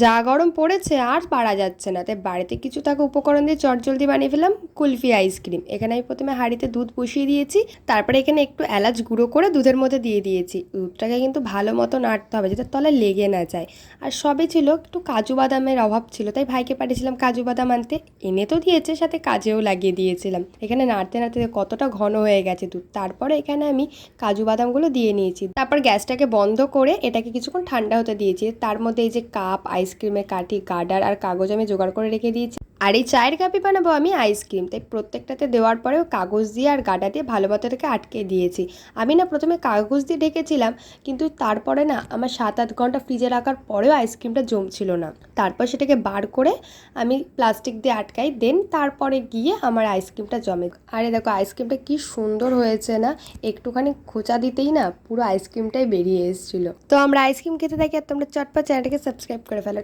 যা গরম পড়েছে আর পারা যাচ্ছে না, তাই বাড়িতে কিছু থাকা উপকরণ দিয়ে চটজলদি বানিয়ে ফেলাম কুলফি আইসক্রিম। এখানে আমি প্রথমে হাঁড়িতে দুধ বসিয়ে দিয়েছি, তারপরে এখানে একটু এলাচ গুঁড়ো করে দুধের মধ্যে দিয়ে দিয়েছি। দুধটাকে কিন্তু ভালো মতো নাড়তে হবে যাতে তলায় লেগে না যায়। আর সবে ছিল একটু কাজু বাদামের অভাব ছিল, তাই ভাইকে পাঠিয়েছিলাম কাজু বাদাম আনতে। এনে তো দিয়েছে, সাথে কাজেও লাগিয়ে দিয়েছিলাম। এখানে নাড়তে নাড়তে কতটা ঘন হয়ে গেছে দুধ। তারপরে এখানে আমি কাজু বাদামগুলো দিয়ে নিয়েছি, তারপর গ্যাসটাকে বন্ধ করে এটাকে কিছুক্ষণ ঠান্ডা হতে দিয়েছি। তার মধ্যে এই যে কাপ, আইসক্রিমের কাঠি, গার্ডার আর কাগজ আমি জোগাড় করে রেখে দিয়েছি। আর এই চায়ের কাপে বানাবো আমি আইসক্রিম, তাই প্রত্যেকটাতে দেওয়ার পরেও কাগজ দিয়ে আর গার্ডার দিয়ে ভালো মতো এটাকে আটকে দিয়েছি। আমি না প্রথমে কাগজ দিয়ে ঢেকেছিলাম, কিন্তু তারপরে না আমার 7-8 ঘন্টা ফ্রিজে রাখার পরেও আইসক্রিমটা জমছিল না। তারপর সেটাকে বার করে আমি প্লাস্টিক দিয়ে আটকাই, দেন তারপরে গিয়ে আমার আইসক্রিমটা জমে। আরে দেখো আইসক্রিমটা কি সুন্দর হয়েছে না, একটুখানি খোঁচা দিতেই না পুরো আইসক্রিমটাই বেরিয়ে এসেছিলো। তো আমরা আইসক্রিম খেতে থাকি, আর তোমরা চটপট চ্যানেলটাকে সাবস্ক্রাইব করে ফেলো।